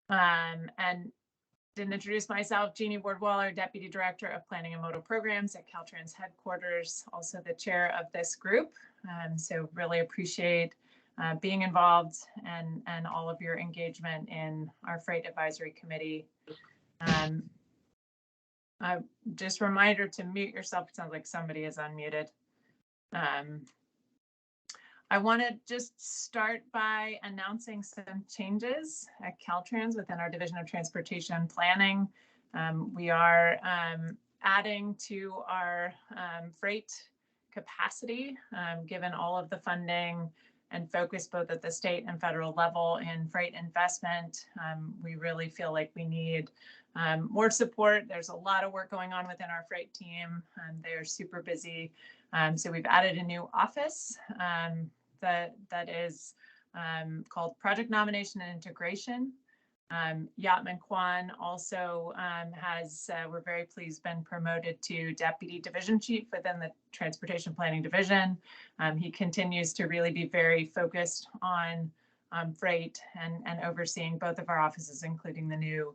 And didn't introduce myself, Jeannie Ward-Waller, Deputy Director of Planning and Modal Programs at Caltrans headquarters, also the chair of this group. So really appreciate being involved and all of your engagement in our Freight Advisory Committee. Just reminder to mute yourself. It sounds like somebody is unmuted. I want to just start by announcing some changes at Caltrans within our Division of Transportation Planning. We are adding to our freight capacity, given all of the funding and focus both at the state and federal level in freight investment. We really feel like we need more support. There's a lot of work going on within our freight team. They are super busy. So we've added a new office that is called Project Nomination and Integration. Yatman Kwan also has, we're very pleased, been promoted to Deputy Division Chief within the Transportation Planning Division. He continues to really be very focused on freight and overseeing both of our offices, including the new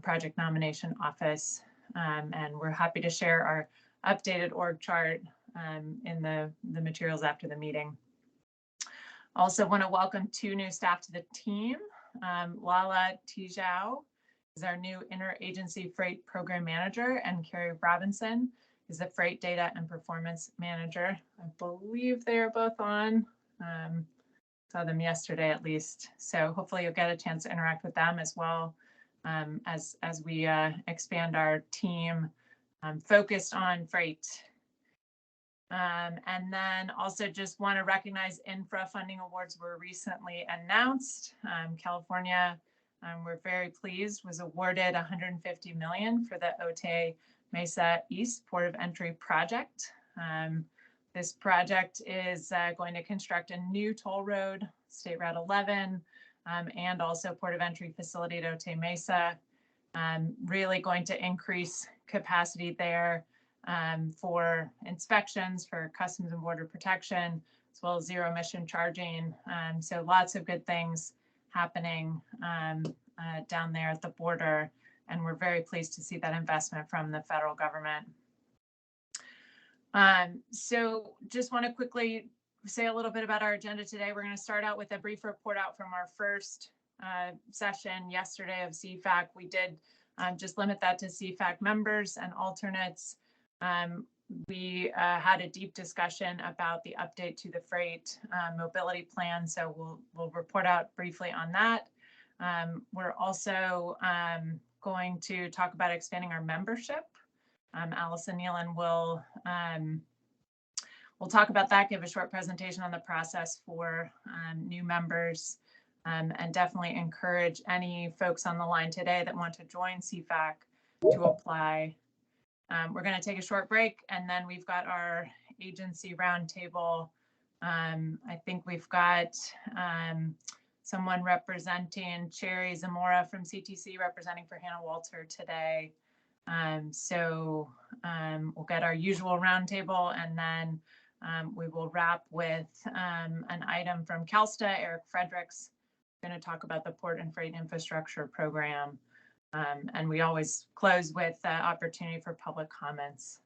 Project Nomination Office. And we're happy to share our updated org chart in the materials after the meeting. Also want to welcome 2 new staff to the team. Lala Tijau is our new Interagency Freight Program Manager, and Carrie Robinson is the Freight Data and Performance Manager. I believe they are both on. Saw them yesterday at least. So hopefully you'll get a chance to interact with them as well as we expand our team focused on freight. And then also just want to recognize infra funding awards were recently announced. California, we're very pleased, was awarded $150 million for the Otay Mesa East Port of Entry project. This project is going to construct a new toll road, State Route 11, and also Port of Entry facility at Otay Mesa. Really going to increase capacity there. For inspections, for Customs and Border Protection, as well as zero emission charging. So lots of good things happening down there at the border. And we're very pleased to see that investment from the federal government. So just want to quickly say a little bit about our agenda today. We're going to start out with a brief report out from our first session yesterday of CFAC. We did just limit that to CFAC members and alternates. We had a deep discussion about the update to the freight mobility plan, so we'll report out briefly on that. We're also going to talk about expanding our membership. Allison Nealon will talk about that, give a short presentation on the process for new members, and definitely encourage any folks on the line today that want to join CFAC to apply. We're going to take a short break, and then we've got our agency roundtable. I think we've got someone representing Cherry Zamora from CTC representing for Hannah Walter today. So we'll get our usual roundtable, and then we will wrap with an item from CalSTA. Eric Fredericks going to talk about the Port and Freight Infrastructure Program. And we always close with opportunity for public comments.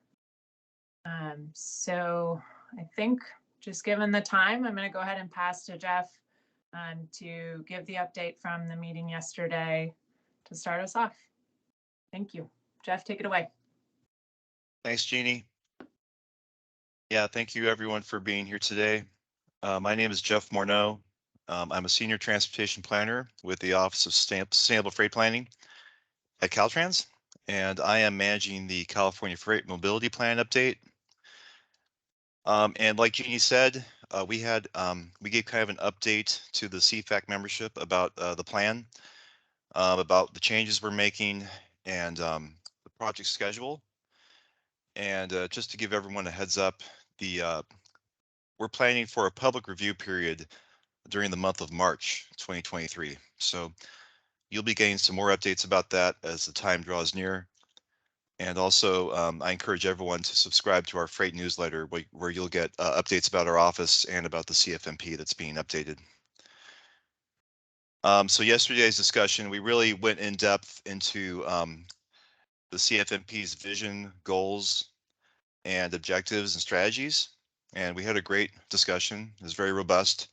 So I think just given the time, I'm going to go ahead and pass to Jeff to give the update from the meeting yesterday to start us off. Thank you. Jeff, take it away. Thanks, Jeannie. Yeah, thank you everyone for being here today. My name is Jeff Morneau. I'm a senior transportation planner with the Office of Sustainable Freight Planning at Caltrans, and I am managing the California Freight Mobility Plan update. And like Jeannie said, we gave kind of an update to the CFAC membership about the plan, about the changes we're making, and the project schedule. And just to give everyone a heads up, we're planning for a public review period during the month of March 2023. So you'll be getting some more updates about that as the time draws near. And also, I encourage everyone to subscribe to our freight newsletter where you'll get updates about our office and about the CFMP that's being updated. So yesterday's discussion, we really went in depth into the CFMP's vision, goals, and objectives and strategies. And we had a great discussion. It was very robust.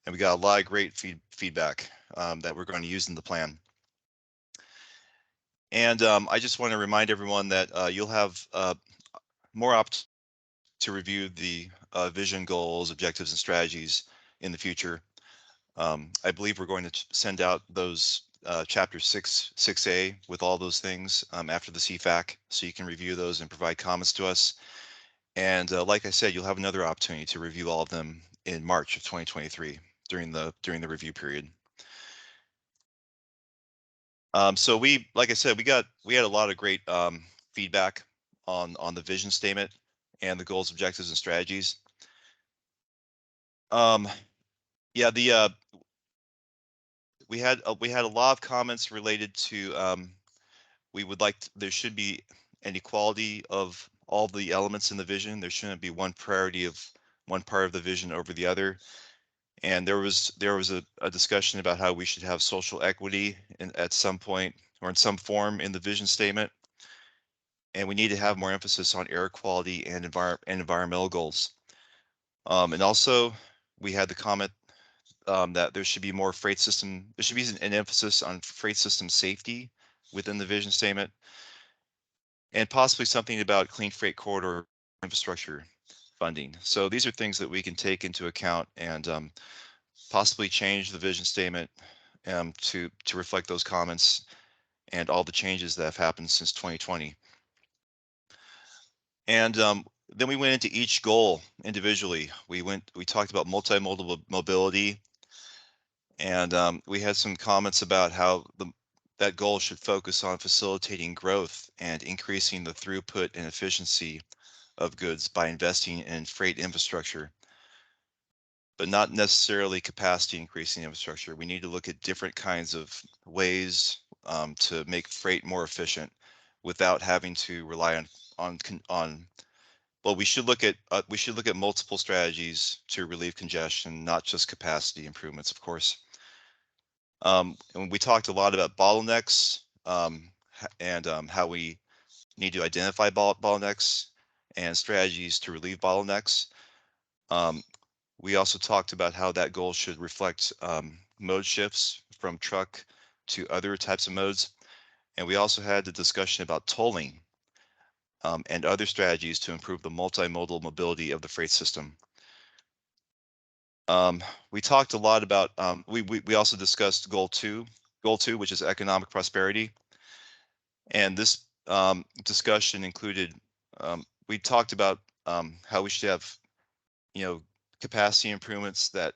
And we got a lot of great feedback that we're going to use in the plan. And I just want to remind everyone that you'll have more opportunities to review the vision, goals, objectives, and strategies in the future. I believe we're going to send out those chapter 6A with all those things after the CFAC, so you can review those and provide comments to us. And like I said, you'll have another opportunity to review all of them in March of 2023 during the review period. So like I said, we had a lot of great feedback on the vision statement and the goals, objectives, and strategies. Yeah, we had a lot of comments related to we would like there should be an equality of all the elements in the vision. There shouldn't be one priority of one part of the vision over the other. And there was a discussion about how we should have social equity at some point or in some form in the vision statement. And we need to have more emphasis on air quality and environmental goals. And also we had the comment that there should be more there should be an emphasis on freight system safety within the vision statement, and possibly something about clean freight corridor infrastructure funding. So these are things that we can take into account and possibly change the vision statement to reflect those comments and all the changes that have happened since 2020. And then we went into each goal individually. We talked about multimodal mobility, and we had some comments about how that goal should focus on facilitating growth and increasing the throughput and efficiency of goods by investing in freight infrastructure, but not necessarily capacity increasing infrastructure. We need to look at different kinds of ways to make freight more efficient without having to rely on. Well, we should look at multiple strategies to relieve congestion, not just capacity improvements, of course. And we talked a lot about bottlenecks and how we need to identify bottlenecks and strategies to relieve bottlenecks. We also talked about how that goal should reflect mode shifts from truck to other types of modes. And we also had the discussion about tolling and other strategies to improve the multimodal mobility of the freight system. We talked a lot about, we also discussed goal two, which is economic prosperity. And this discussion included, we talked about how we should have, capacity improvements that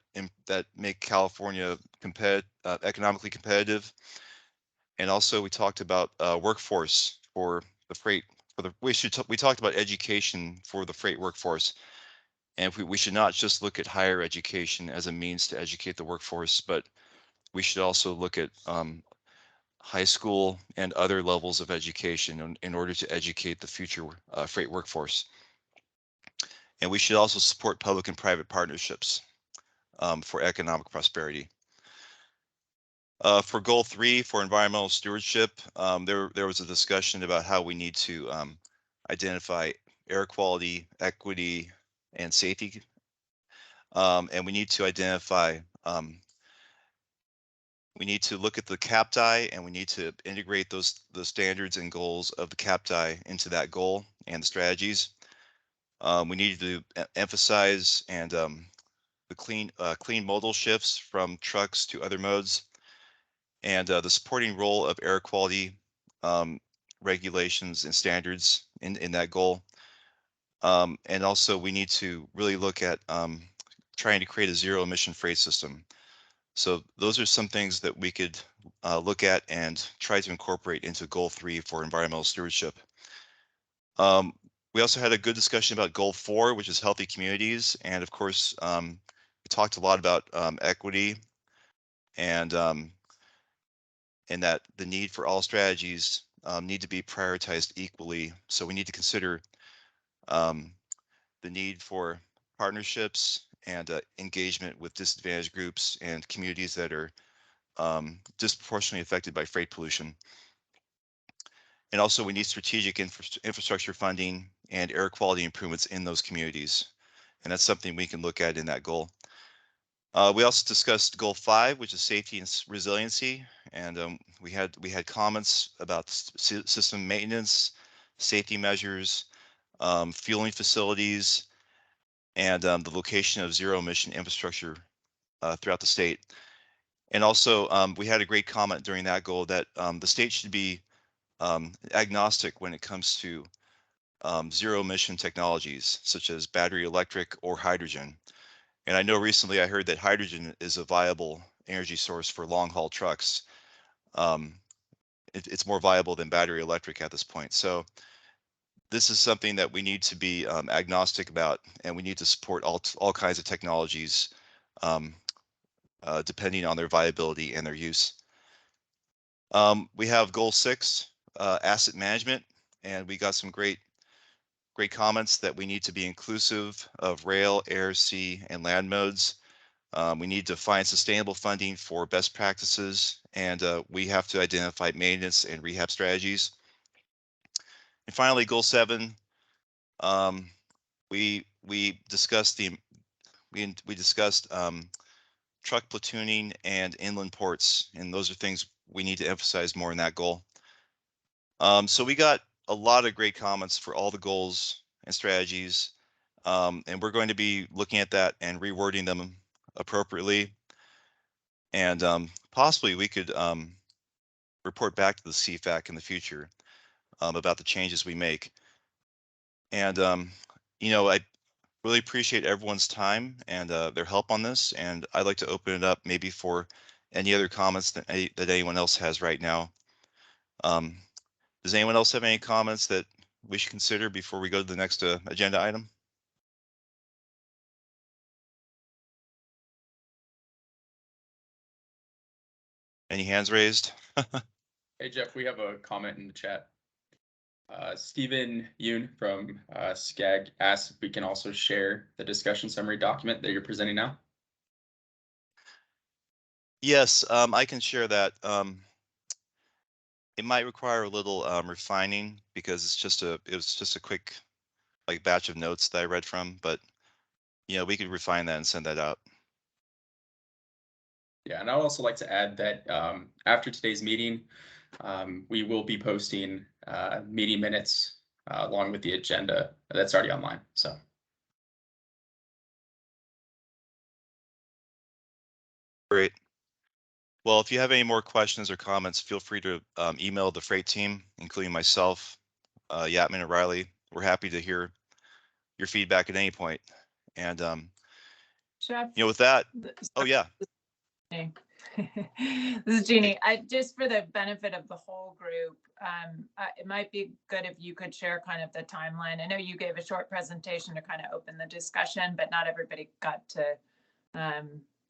make California economically competitive. And also we talked about workforce for the freight, we talked about education for the freight workforce. And we should not just look at higher education as a means to educate the workforce, but we should also look at high school and other levels of education in order to educate the future freight workforce. And we should also support public and private partnerships for economic prosperity. For goal 3, for environmental stewardship, there was a discussion about how we need to identify air quality, equity, and safety. And we need to identify, we need to look at the CAPTI, and we need to integrate the standards and goals of the CAPTI into that goal and the strategies. We need to emphasize and the clean modal shifts from trucks to other modes, and the supporting role of air quality regulations and standards in that goal. And also we need to really look at trying to create a zero emission freight system. So those are some things that we could look at and try to incorporate into goal 3 for environmental stewardship. We also had a good discussion about goal 4, which is healthy communities. And of course, we talked a lot about equity and that the need for all strategies need to be prioritized equally. So we need to consider the need for partnerships and engagement with disadvantaged groups and communities that are disproportionately affected by freight pollution. And also we need strategic infrastructure funding and air quality improvements in those communities. And that's something we can look at in that goal. We also discussed goal 5, which is safety and resiliency. And we had comments about system maintenance, safety measures, fueling facilities, and the location of zero emission infrastructure throughout the state. And also we had a great comment during that goal that the state should be agnostic when it comes to zero emission technologies such as battery electric or hydrogen. And I know recently I heard that hydrogen is a viable energy source for long haul trucks. It's more viable than battery electric at this point. So this is something that we need to be agnostic about, and we need to support all kinds of technologies depending on their viability and their use. We have goal 6, asset management, and we got some great comments that we need to be inclusive of rail, air, sea, and land modes. We need to find sustainable funding for best practices, and we have to identify maintenance and rehab strategies. And finally, goal 7, we discussed truck platooning and inland ports, and those are things we need to emphasize more in that goal. So we got a lot of great comments for all the goals and strategies, and we're going to be looking at that and rewording them appropriately. And possibly we could report back to the CFAC in the future about the changes we make. And you know, I really appreciate everyone's time and their help on this. And I'd like to open it up maybe for any other comments that anyone else has right now. Does anyone else have any comments that we should consider before we go to the next agenda item? Any hands raised? Hey, Jeff, we have a comment in the chat. Stephen Yoon from SCAG asked if we can also share the discussion summary document that you're presenting now. Yes, I can share that. It might require a little refining because it was just a quick like batch of notes that I read from, but you know, we could refine that and send that out. Yeah, and I'd also like to add that after today's meeting, we will be posting meeting minutes along with the agenda that's already online. So. Great. Well, if you have any more questions or comments, feel free to email the freight team, including myself, Yatman and Riley. We're happy to hear your feedback at any point. And Jeff, you know, with that, oh yeah. This is Jeannie. Just for the benefit of the whole group, it might be good if you could share kind of the timeline. I know you gave a short presentation to kind of open the discussion, but not everybody got to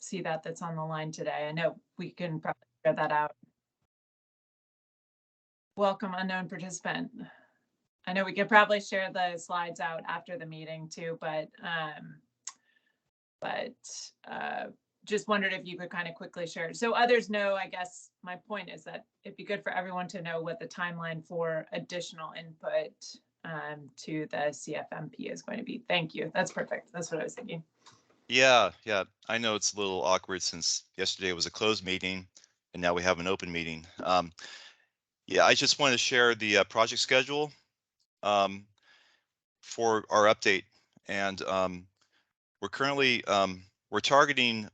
see that's on the line today. I know we can probably share that out. Welcome, unknown participant. I know we could probably share the slides out after the meeting too, but just wondered if you could kind of quickly share. So others know, I guess my point is that it'd be good for everyone to know what the timeline for additional input to the CFMP is going to be. Thank you. That's perfect. That's what I was thinking. Yeah. I know it's a little awkward since yesterday was a closed meeting and now we have an open meeting. Yeah, I just want to share the project schedule for our update. And we're currently, we're targeting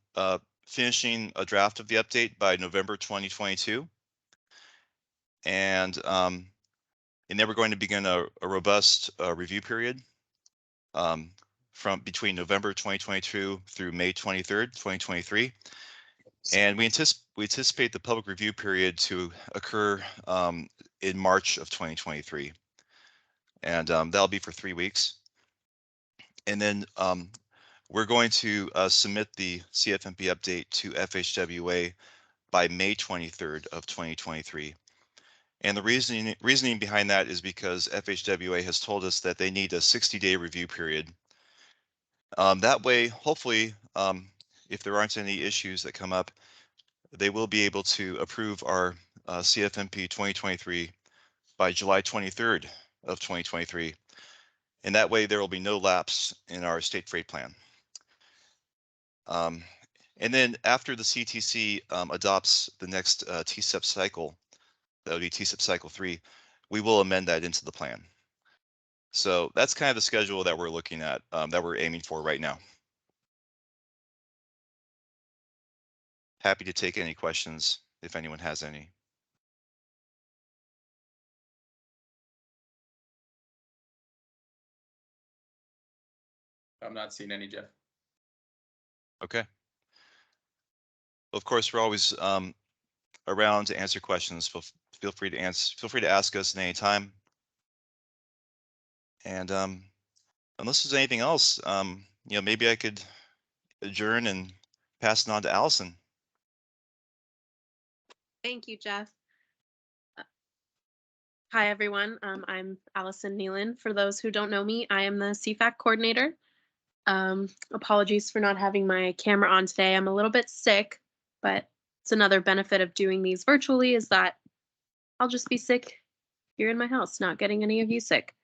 finishing a draft of the update by November 2022. And then we're going to begin a robust review period from between November 2022 through May 23rd, 2023. And we anticipate the public review period to occur in March of 2023. And that'll be for 3 weeks. And then we're going to submit the CFMP update to FHWA by May 23rd of 2023. And the reasoning behind that is because FHWA has told us that they need a 60-day review period. That way, hopefully, if there aren't any issues that come up, they will be able to approve our CFMP 2023 by July 23rd of 2023. And that way there will be no lapse in our state freight plan. And then after the CTC adopts the next TSEP cycle, the OD TSEP cycle 3, we will amend that into the plan. So that's kind of the schedule that we're looking at, that we're aiming for right now. Happy to take any questions if anyone has any. I'm not seeing any, Jeff. Okay. Of course, we're always around to answer questions. Feel free to ask us at any time. And unless there's anything else, maybe I could adjourn and pass it on to Allison. Thank you, Jeff. Hi, everyone. I'm Allison Nealon. For those who don't know me, I am the CFAC coordinator. Apologies for not having my camera on today. I'm a little bit sick, but it's another benefit of doing these virtually is that I'll just be sick here in my house, not getting any of you sick.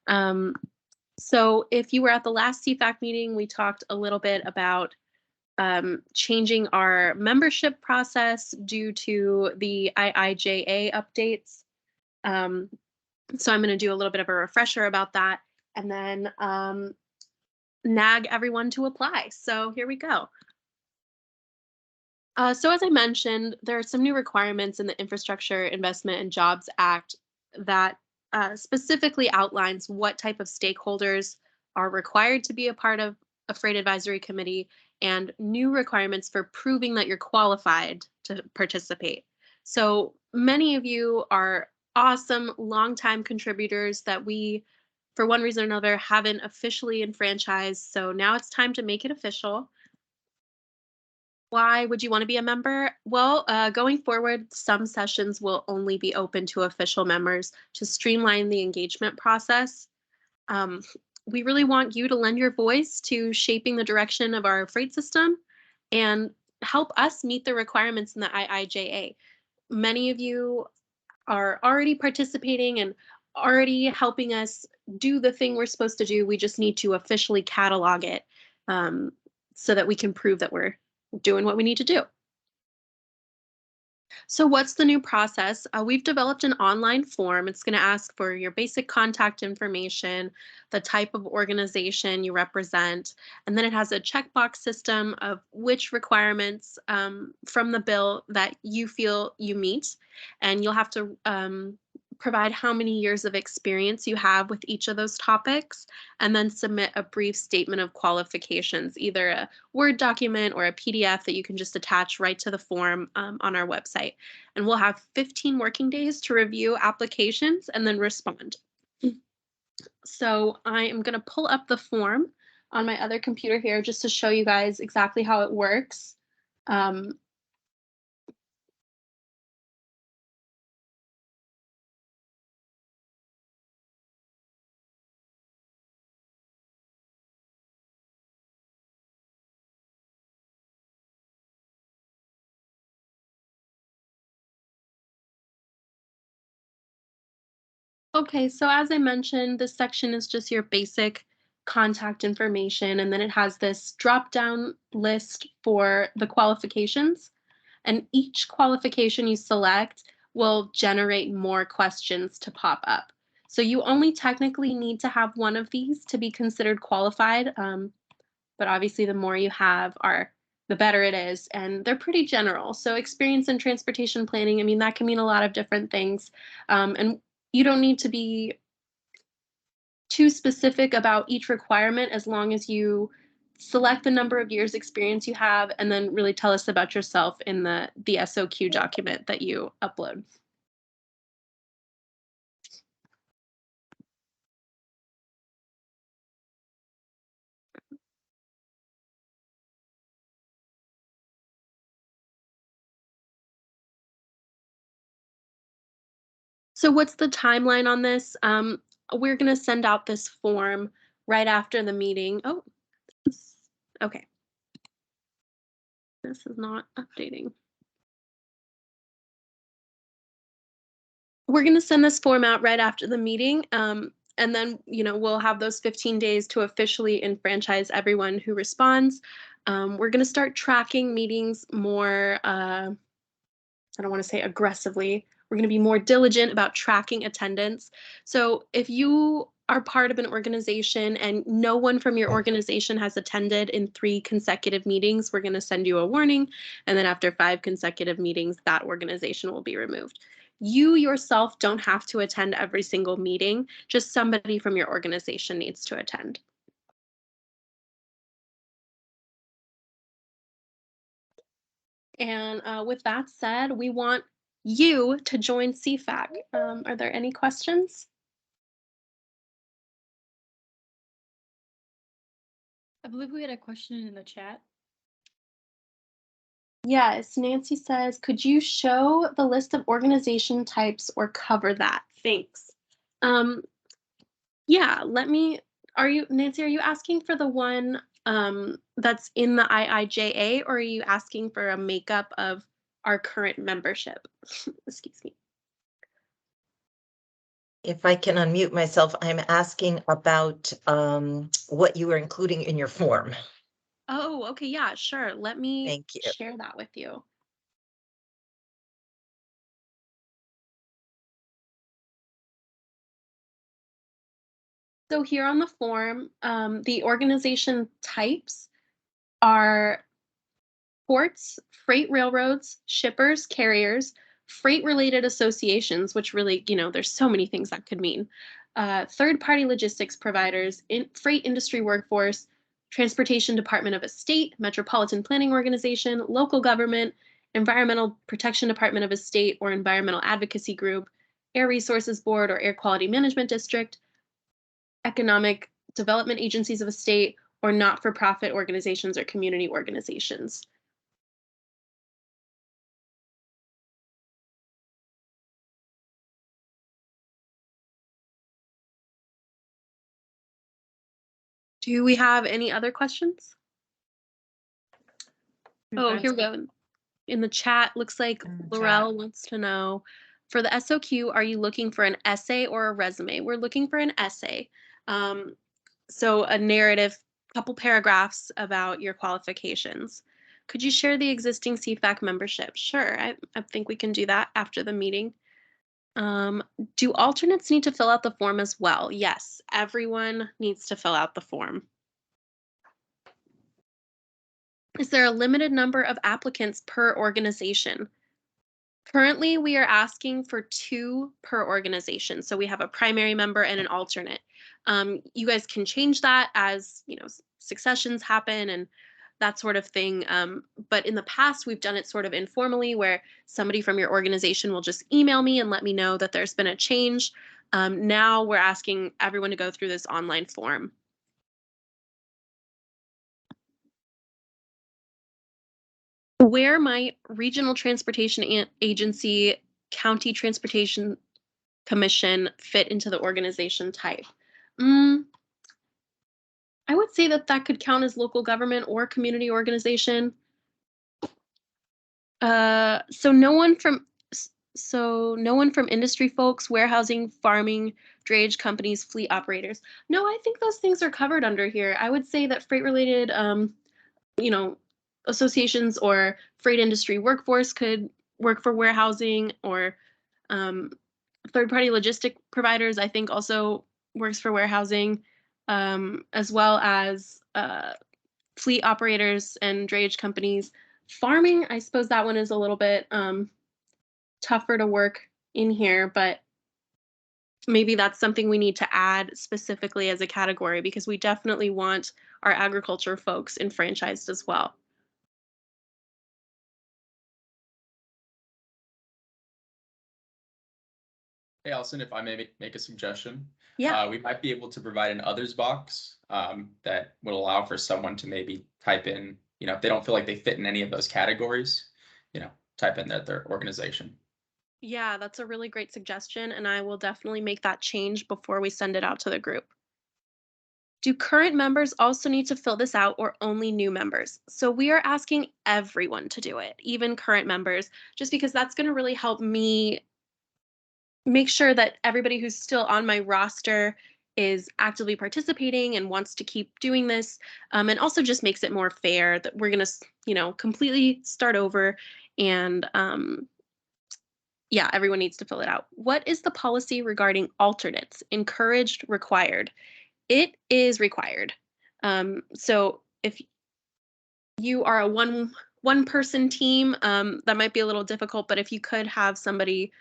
So if you were at the last CFAC meeting, we talked a little bit about changing our membership process due to the IIJA updates. So I'm going to do a little bit of a refresher about that and then nag everyone to apply. So here we go. So as I mentioned, there are some new requirements in the Infrastructure Investment and Jobs Act that specifically outlines what type of stakeholders are required to be a part of a freight advisory committee and new requirements for proving that you're qualified to participate. So many of you are awesome longtime contributors that we, for one reason or another, haven't officially enfranchised. So now it's time to make it official. Why would you want to be a member? Well, going forward, some sessions will only be open to official members to streamline the engagement process. We really want you to lend your voice to shaping the direction of our freight system and help us meet the requirements in the IIJA. Many of you are already participating and already helping us do the thing we're supposed to do. We just need to officially catalog it so that we can prove that we're doing what we need to do. So what's the new process? We've developed an online form. It's going to ask for your basic contact information, the type of organization you represent, and then it has a checkbox system of which requirements from the bill that you feel you meet. And you'll have to provide how many years of experience you have with each of those topics, and then submit a brief statement of qualifications, either a Word document or a PDF that you can just attach right to the form on our website. And we'll have 15 working days to review applications and then respond. So I am going to pull up the form on my other computer here just to show you guys exactly how it works. Okay, so as I mentioned, this section is just your basic contact information, and then it has this drop-down list for the qualifications. And each qualification you select will generate more questions to pop up. So you only technically need to have one of these to be considered qualified, but obviously the more you have, the better it is, and they're pretty general. So experience in transportation planning, I mean, that can mean a lot of different things. And you don't need to be too specific about each requirement as long as you select the number of years experience you have and then really tell us about yourself in the SOQ document that you upload. So what's the timeline on this? We're going to send out this form right after the meeting. Oh, okay. This is not updating. We're going to send this form out right after the meeting. And then, we'll have those 15 days to officially enfranchise everyone who responds. We're going to start tracking meetings more, I don't want to say aggressively. We're going to be more diligent about tracking attendance. So if you are part of an organization and no one from your organization has attended in 3 consecutive meetings, we're going to send you a warning. And then after 5 consecutive meetings, that organization will be removed. You yourself don't have to attend every single meeting, just somebody from your organization needs to attend. And with that said, we want you to join CFAC. Are there any questions? I believe we had a question in the chat. Yes, Nancy says, could you show the list of organization types or cover that? Thanks. Yeah, Nancy, are you asking for the one that's in the IIJA, or are you asking for a makeup of our current membership? Excuse me. If I can unmute myself, I'm asking about what you are including in your form. Oh, okay, yeah, sure. Let me Thank you. share that with you. So here on the form, the organization types are ports, freight railroads, shippers, carriers, freight-related associations, which really, there's so many things that could mean. Third-party logistics providers, freight industry workforce, Transportation Department of a state, Metropolitan Planning Organization, local government, Environmental Protection Department of a state or environmental advocacy group, Air Resources Board or Air Quality Management District, economic development agencies of a state, or not-for-profit organizations or community organizations. Do we have any other questions? Oh, here we go. In the chat, looks like Laurel wants to know, for the SOQ, are you looking for an essay or a resume? We're looking for an essay. So a narrative, couple paragraphs about your qualifications. Could you share the existing CFAC membership? Sure, I think we can do that after the meeting. Do alternates need to fill out the form as well? Yes, everyone needs to fill out the form. Is there a limited number of applicants per organization? Currently, we are asking for 2 per organization. So we have a primary member and an alternate. You guys can change that as, successions happen and that sort of thing. But in the past, we've done it sort of informally where somebody from your organization will just email me and let me know that there's been a change. Now we're asking everyone to go through this online form. Where might Regional Transportation Agency, County Transportation Commission fit into the organization type? I would say that could count as local government or community organization. So no one from industry folks, warehousing, farming, drayage companies, fleet operators. No, I think those things are covered under here. I would say that freight related, associations or freight industry workforce could work for warehousing, or third-party logistic providers, I think also works for warehousing, as well as fleet operators and drayage companies. Farming, I suppose that one is a little bit tougher to work in here, but maybe that's something we need to add specifically as a category, because we definitely want our agriculture folks enfranchised as well. Hey, Allison, if I may make a suggestion. Yeah. We might be able to provide an others box that would allow for someone to maybe type in, if they don't feel like they fit in any of those categories, type in their organization. Yeah, that's a really great suggestion, and I will definitely make that change before we send it out to the group. Do current members also need to fill this out, or only new members? So we are asking everyone to do it, even current members, just because that's going to really help me make sure that everybody who's still on my roster is actively participating and wants to keep doing this, and also just makes it more fair that we're going to, completely start over, and yeah, everyone needs to fill it out. What is the policy regarding alternates? Encouraged, required? It is required. So if you are a one person team, that might be a little difficult, but if you could have somebody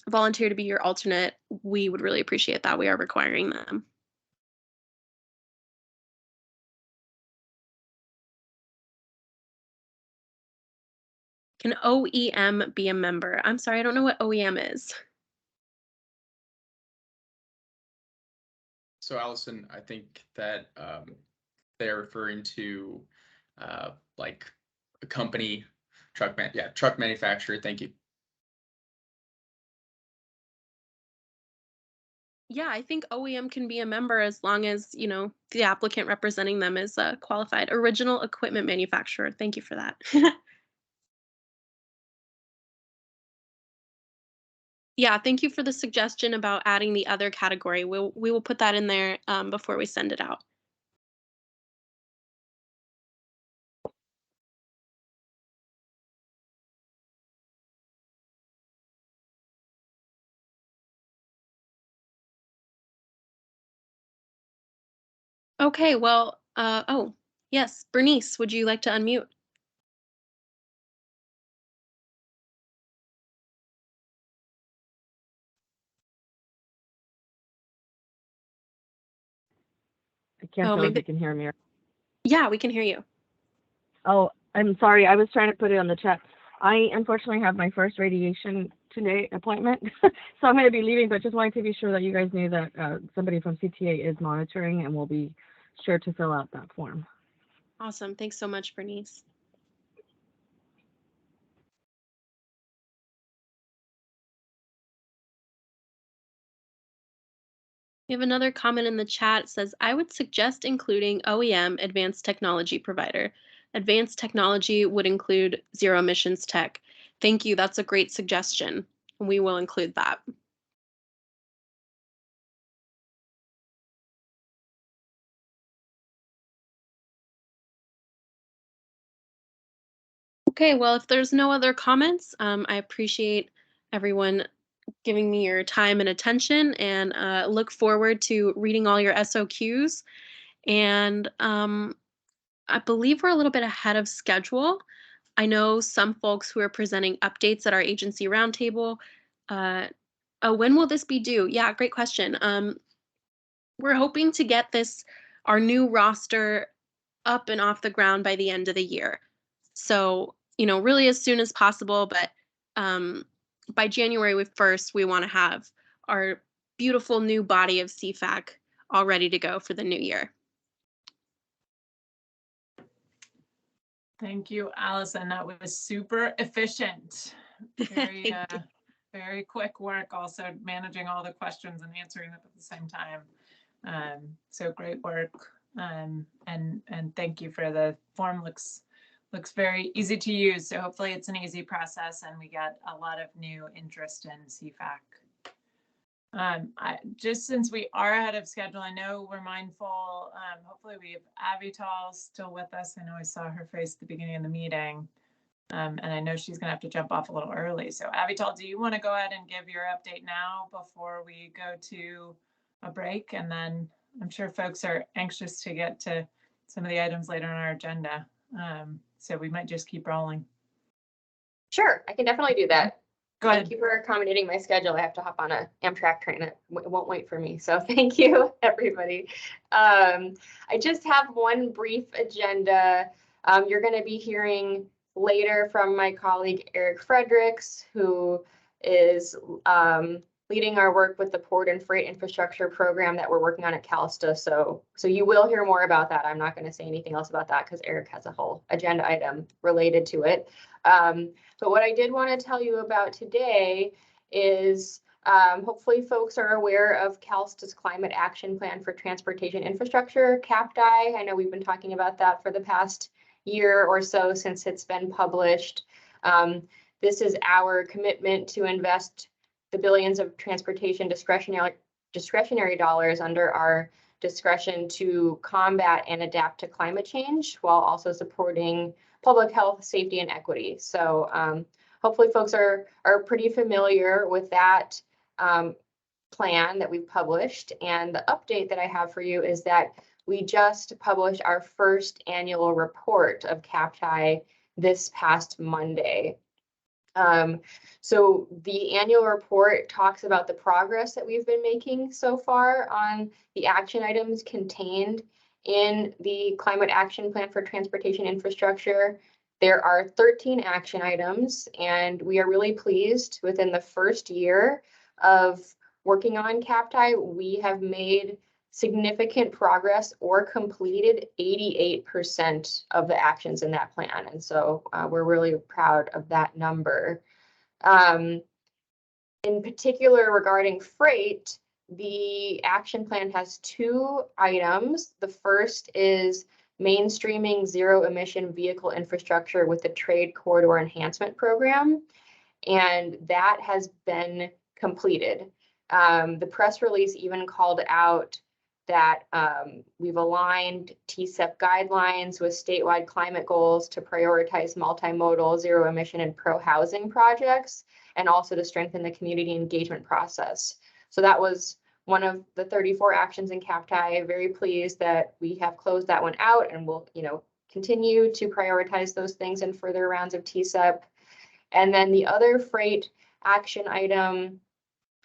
volunteer to be your alternate, we would really appreciate that. We are requiring them. Can OEM be a member? I'm sorry, I don't know what OEM is. So Allison, I think that they're referring to like a company, truck manufacturer. Thank you. Yeah, I think OEM can be a member as long as, the applicant representing them is a qualified original equipment manufacturer. Thank you for that. Yeah, thank you for the suggestion about adding the other category. We will put that in there before we send it out. Okay, well, oh, yes, Bernice, would you like to unmute? I can't Oh, tell if maybe. you can hear me. Yeah, we can hear you. Oh, I'm sorry. I was trying to put it on the chat. I unfortunately have my first radiation today appointment, so I'm going to be leaving, but just wanted to be sure that you guys knew that somebody from CTA is monitoring and will be sure to fill out that form. Awesome. Thanks so much, Bernice. We have another comment in the chat. It says, I would suggest including OEM, advanced technology provider. Advanced technology would include zero emissions tech. Thank you. That's a great suggestion. We will include that. Okay, well, if there's no other comments, I appreciate everyone giving me your time and attention, and look forward to reading all your SOQs. And I believe we're a little bit ahead of schedule. I know some folks who are presenting updates at our agency roundtable. Oh, when will this be due? Yeah, great question. We're hoping to get our new roster up and off the ground by the end of the year. So, really as soon as possible, but by January 1st, we want to have our beautiful new body of CFAC all ready to go for the new year. Thank you, Allison. That was super efficient. Very, very quick work. Also managing all the questions and answering them at the same time. So great work. And thank you for the form. Looks very easy to use. So hopefully it's an easy process and we get a lot of new interest in CFAC. Just since we are ahead of schedule, I know we're mindful. Hopefully we have Avital still with us. I know I saw her face at the beginning of the meeting. And I know she's gonna have to jump off a little early. So Avital, do you want to go ahead and give your update now before we go to a break? And then I'm sure folks are anxious to get to some of the items later on our agenda. So we might just keep rolling. Sure, I can definitely do that. Go ahead. Thank you for accommodating my schedule. I have to hop on a Amtrak train. It won't wait for me. So thank you, everybody. I just have one brief agenda. You're going to be hearing later from my colleague Eric Fredericks, who is leading our work with the Port and Freight Infrastructure Program that we're working on at Calsta. So you will hear more about that. I'm not going to say anything else about that because Eric has a whole agenda item related to it. But what I did want to tell you about today is hopefully folks are aware of Calsta's Climate Action Plan for Transportation Infrastructure, CAPTI. I know we've been talking about that for the past year or so since it's been published. This is our commitment to invest the billions of transportation discretionary dollars under our discretion to combat and adapt to climate change while also supporting public health, safety, and equity. So hopefully folks are pretty familiar with that plan that we've published. And the update that I have for you is that we just published our first annual report of CAPTI this past Monday. So the annual report talks about the progress that we've been making so far on the action items contained in the Climate Action Plan for Transportation Infrastructure. There are 13 action items, and we are really pleased within the first year of working on CAPTI, we have made significant progress or completed 88% of the actions in that plan. And so we're really proud of that number. In particular, regarding freight, the action plan has 2 items. The first is mainstreaming zero emission vehicle infrastructure with the Trade Corridor Enhancement Program, and that has been completed. The press release even called out that we've aligned TCEP guidelines with statewide climate goals to prioritize multimodal, zero emission, and pro-housing projects, and also to strengthen the community engagement process. So that was one of the 34 actions in CAPTI. Very pleased that we have closed that one out, and we'll continue to prioritize those things in further rounds of TCEP. And then the other freight action item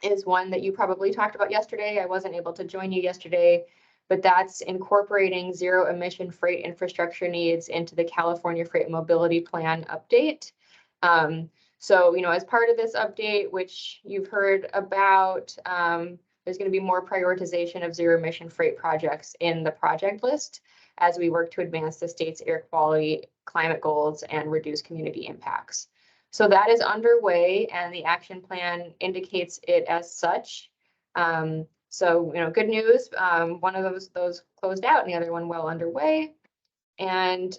is one that you probably talked about yesterday. I wasn't able to join you yesterday, but that's incorporating zero emission freight infrastructure needs into the California Freight Mobility Plan update. So, as part of this update, which you've heard about, there's going to be more prioritization of zero emission freight projects in the project list as we work to advance the state's air quality, climate goals, and reduce community impacts. So that is underway, and the action plan indicates it as such. So, good news. One of those closed out, and the other one well underway. And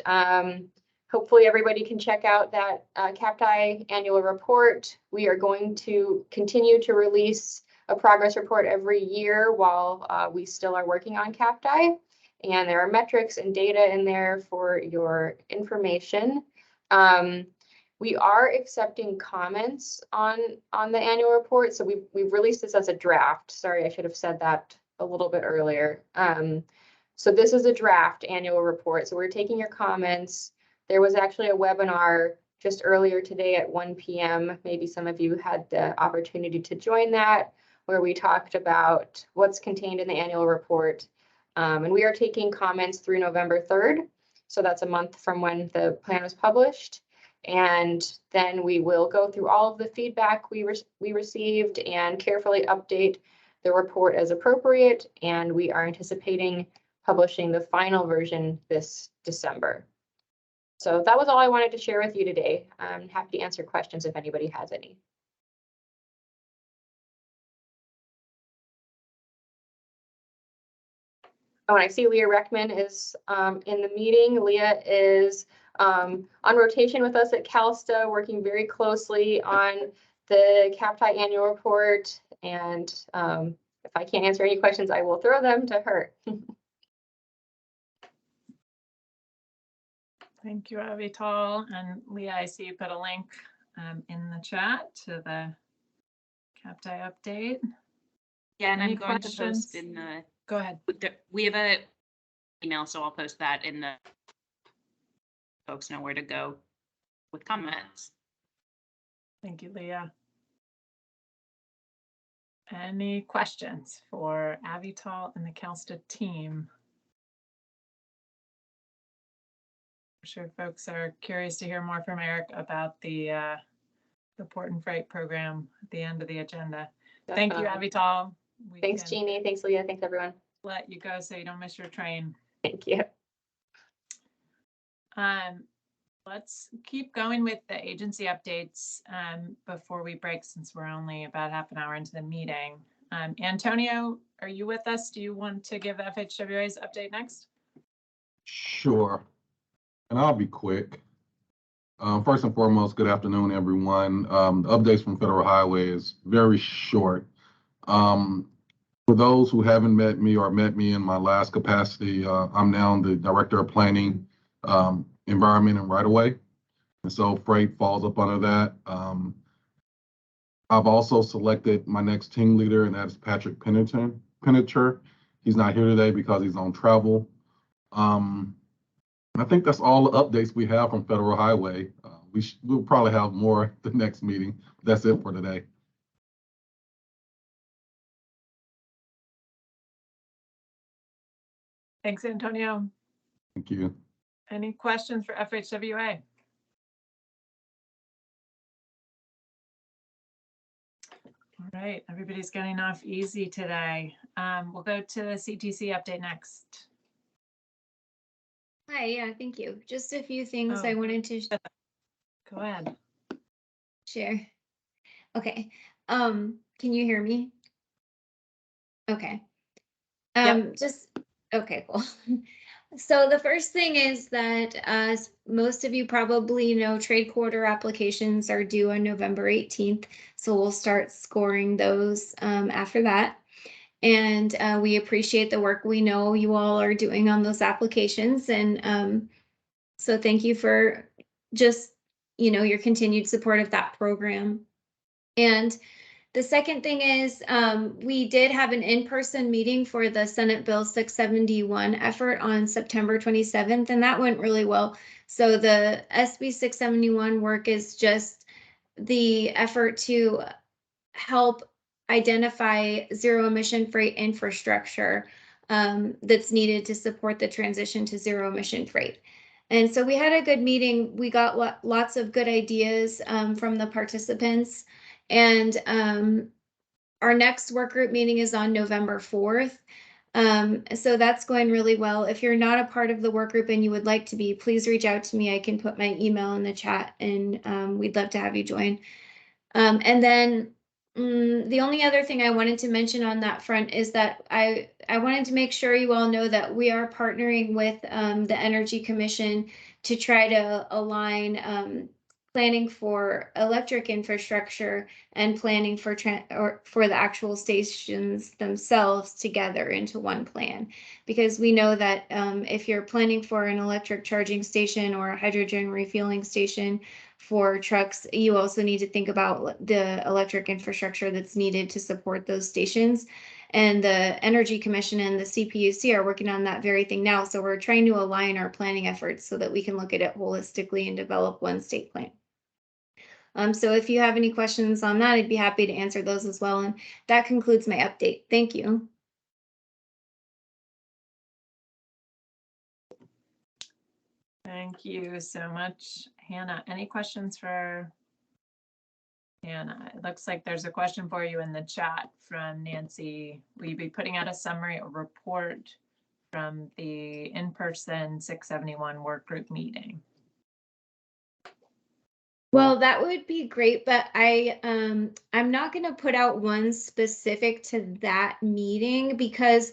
hopefully everybody can check out that CAPTI annual report. We are going to continue to release a progress report every year while we still are working on CAPTI. And there are metrics and data in there for your information. We are accepting comments on the annual report. So we've released this as a draft. Sorry, I should have said that a little bit earlier. So this is a draft annual report. So we're taking your comments. There was actually a webinar just earlier today at 1 p.m. Maybe some of you had the opportunity to join that, where we talked about what's contained in the annual report. And we are taking comments through November 3rd. So that's a month from when the plan was published. And then we will go through all of the feedback we received and carefully update the report as appropriate. And we are anticipating publishing the final version this December. So that was all I wanted to share with you today. I'm happy to answer questions if anybody has any. Oh, and I see Leah Reckman is in the meeting. Leah is on rotation with us at CalSTA, working very closely on the CAPTI annual report. And if I can't answer any questions, I will throw them to her. Thank you, Avital. And Leah, I see you put a link in the chat to the CAPTI update. Yeah, and Any I'm going questions? to post in the, Go ahead. we have a email, so I'll post that in the, folks know where to go with comments. Thank you, Leah. Any questions for Avital and the CalSTA team? I'm sure folks are curious to hear more from Eric about the Port and Freight program at the end of the agenda. Thank you, Avital. Thanks, Jeannie. Thanks, Leah. Thanks, everyone. Let you go so you don't miss your train. Thank you. Let's keep going with the agency updates before we break, since we're only about half an hour into the meeting. Antonio, are you with us? Do you want to give FHWA's update next? Sure. And I'll be quick. First and foremost, good afternoon, everyone. The updates from Federal Highway is very short. For those who haven't met me or met me in my last capacity, I'm now the Director of Planning, Environment and Right-of-Way. And so freight falls up under that. I've also selected my next team leader, and that's Patrick Penninger. He's not here today because he's on travel. I think that's all the updates we have from Federal Highway. We'll probably have more at the next meeting. That's it for today. Thanks, Antonio. Thank you. Any questions for FHWA? All right, everybody's getting off easy today. We'll go to the CTC update next. Hi, yeah, thank you. Just a few things Oh. I wanted to Go ahead. share. Okay. Can you hear me? Okay. Just okay, cool. So the first thing is that, as most of you probably know, trade quarter applications are due on November 18th. So we'll start scoring those after that. And we appreciate the work we know you all are doing on those applications. And so thank you for just, your continued support of that program. And the second thing is, we did have an in-person meeting for the Senate Bill 671 effort on September 27th, and that went really well. So the SB 671 work is just the effort to help identify zero emission freight infrastructure that's needed to support the transition to zero emission freight. And so we had a good meeting. We got lots of good ideas from the participants. And our next work group meeting is on November 4th. So that's going really well. If you're not a part of the work group and you would like to be, please reach out to me. I can put my email in the chat, and we'd love to have you join. And then the only other thing I wanted to mention on that front is that I wanted to make sure you all know that we are partnering with the Energy Commission to try to align planning for electric infrastructure and planning for the actual stations themselves together into one plan. Because we know that if you're planning for an electric charging station or a hydrogen refueling station for trucks, you also need to think about the electric infrastructure that's needed to support those stations. And the Energy Commission and the CPUC are working on that very thing now. So we're trying to align our planning efforts so that we can look at it holistically and develop one state plan. So if you have any questions on that, I'd be happy to answer those as well. And that concludes my update. Thank you. Thank you so much, Hannah. Any questions for Hannah? It looks like there's a question for you in the chat from Nancy. Will you be putting out a summary or report from the in-person 671 work group meeting? Well, that would be great, but I'm not going to put out one specific to that meeting because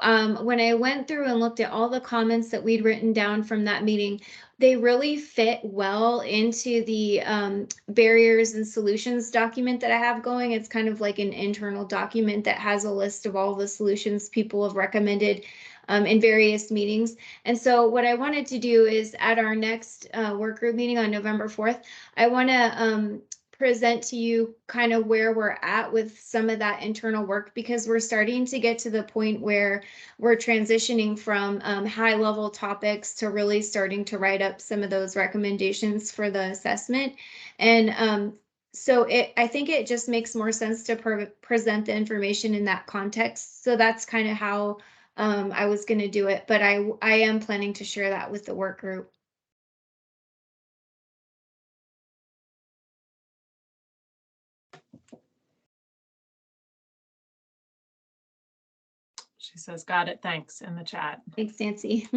when I went through and looked at all the comments that we'd written down from that meeting, they really fit well into the barriers and solutions document that I have going. It's kind of like an internal document that has a list of all the solutions people have recommended in various meetings. And so what I wanted to do is at our next work group meeting on November 4th, I want to present to you kind of where we're at with some of that internal work, because we're starting to get to the point where we're transitioning from high level topics to really starting to write up some of those recommendations for the assessment. And so I think it just makes more sense to present the information in that context. So that's kind of how I was going to do it, but I am planning to share that with the work group. She says, got it, thanks, in the chat. Thanks, Nancy.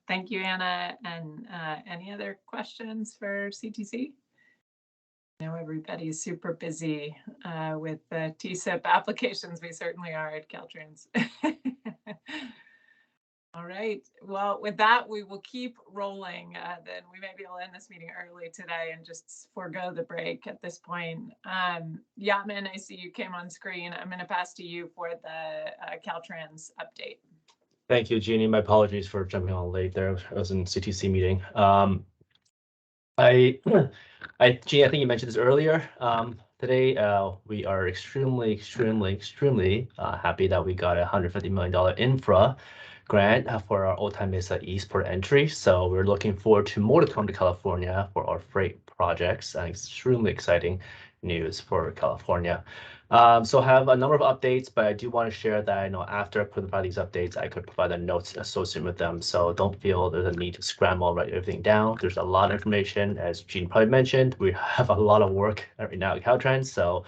Thank you, Anna. And any other questions for CTC? I know everybody's super busy with the TSIP applications. We certainly are at Caltrans. All right. Well, with that, we will keep rolling. Then we may be able to end this meeting early today and just forego the break at this point. Yatman, I see you came on screen. I'm going to pass to you for the Caltrans update. Thank you, Jeannie. My apologies for jumping on late there. I was in CTC meeting. Jeannie, I think you mentioned this earlier. Today, we are extremely happy that we got a $150 million infra grant for our Old Time Mesa East port entry. So we're looking forward to more to come to California for our freight projects. Extremely exciting news for California. So I have a number of updates, but I do want to share that after I provide these updates, I could provide the notes associated with them. So don't feel there's a need to scramble, write everything down. There's a lot of information, as Gene probably mentioned. We have a lot of work right now at Caltrans. So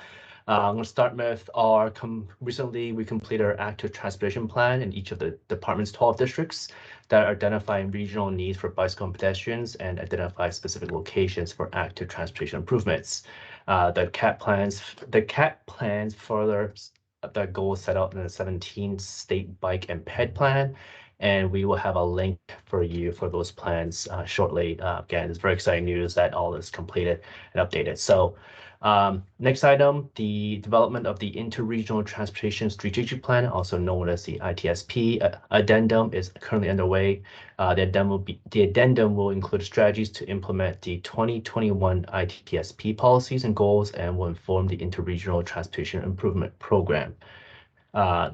I'm going to start with our recently we completed our active transportation plan in each of the department's 12 districts that are identifying regional needs for bicycle and pedestrians and identify specific locations for active transportation improvements. The CAT plans further the goals set out in the 17 state bike and ped plan, and we will have a link for you for those plans shortly. Again, it's very exciting news that all is completed and updated. So next item, the development of the Interregional Transportation Strategic Plan, also known as the ITSP addendum, is currently underway. The addendum will include strategies to implement the 2021 ITSP policies and goals and will inform the Interregional Transportation Improvement Program.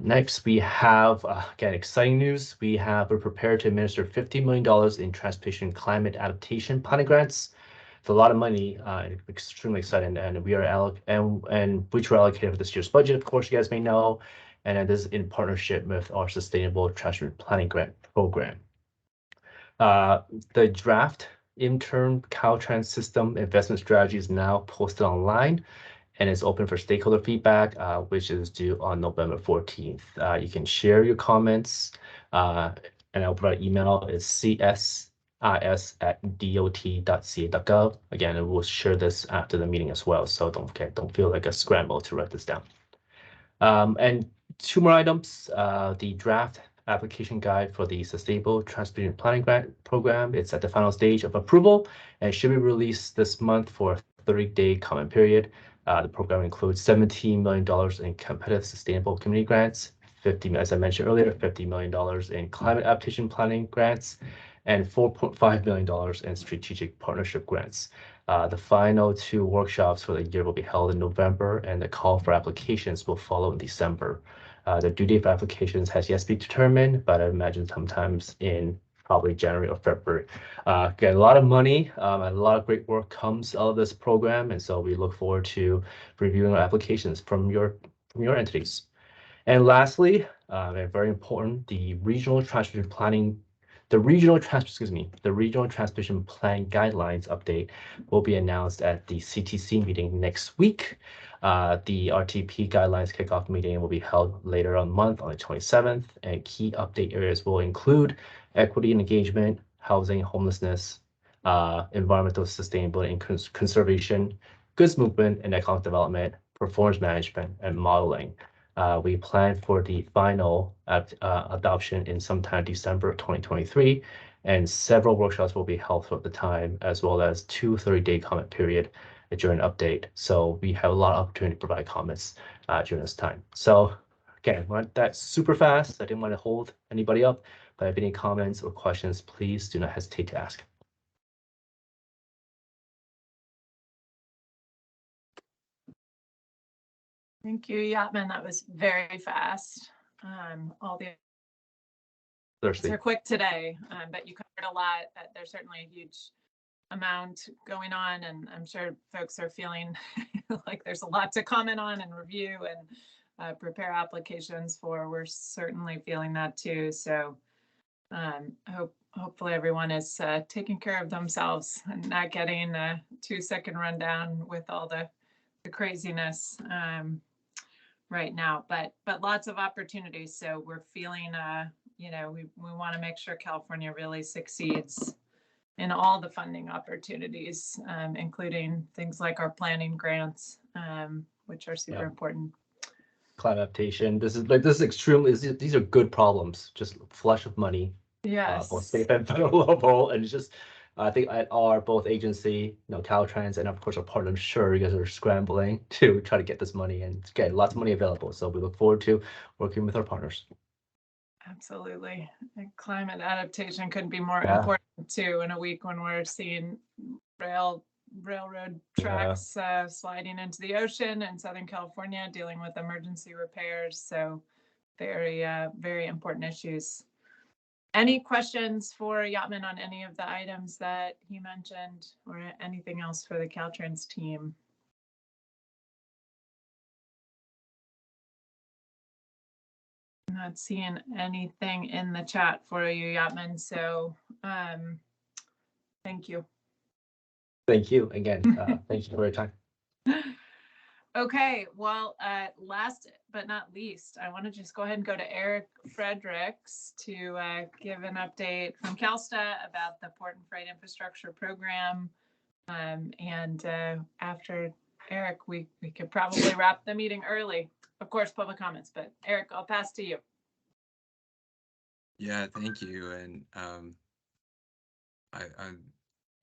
Next, we have, again, exciting news. We're prepared to administer $50 million in transportation climate adaptation planning grants. It's a lot of money, extremely exciting, and we are which were allocated for this year's budget, of course, you guys may know, and this is in partnership with our Sustainable Transportation Planning Grant Program. The draft interim Caltrans system investment strategy is now posted online and is open for stakeholder feedback, which is due on November 14th. You can share your comments, and I'll provide email. It's cis@dot.ca.gov. Again, and we'll share this after the meeting as well. So don't feel like a scramble to write this down. And two more items. The draft application guide for the Sustainable Transportation Planning Grant Program. It's at the final stage of approval and should be released this month for a 30-day comment period. The program includes $17 million in competitive sustainable community grants, as I mentioned earlier, $50 million in climate adaptation planning grants, and $4.5 million in strategic partnership grants. The final two workshops for the year will be held in November, and the call for applications will follow in December. The due date for applications has yet to be determined, but I imagine sometimes in probably January or February. Again, a lot of money, and a lot of great work comes out of this program, and so we look forward to reviewing our applications from your entities. And lastly, and very important, the regional transportation plan guidelines update will be announced at the CTC meeting next week. The RTP guidelines kickoff meeting will be held later on month on the 27th, and key update areas will include equity and engagement, housing, homelessness, environmental sustainability and conservation, goods movement and economic development, performance management, and modeling. We plan for the final adoption in sometime December 2023, and several workshops will be held throughout the time, as well as 2 30-day comment period during update. So we have a lot of opportunity to provide comments during this time. So again, went that super fast. I didn't want to hold anybody up, but if any comments or questions, please do not hesitate to ask. Thank you, Yatman. That was very fast. All the answers are quick today, but you covered a lot. There's certainly a huge amount going on, and I'm sure folks are feeling like there's a lot to comment on and review and prepare applications for. We're certainly feeling that too. So hopefully everyone is taking care of themselves and not getting a 2-second rundown with all the craziness right now, but lots of opportunities. So we're feeling, we want to make sure California really succeeds in all the funding opportunities, including things like our planning grants, which are super important. Climate adaptation. This is extremely. These are good problems. Just flush of money. both Yes. state and federal level, and it's just I think at our both agency, Caltrans, and of course our partner, sure, you guys are scrambling to try to get this money and get lots of money available. So we look forward to working with our partners. Absolutely. And climate adaptation couldn't be more Yeah. important too in a week when we're seeing railroad tracks sliding into the ocean in Southern California, dealing with emergency repairs. So very, very important issues. Any questions for Yatman on any of the items that he mentioned or anything else for the Caltrans team? I'm not seeing anything in the chat for you, Yatman, so thank you. Thank you again. Thank you for your time. Okay, well, last but not least, I want to just go ahead and go to Eric Fredericks to give an update from CalSTA about the Port and Freight Infrastructure Program. And after Eric, we could probably wrap the meeting early. Of course, public comments, but Eric, I'll pass to you. Yeah, thank you. And I'm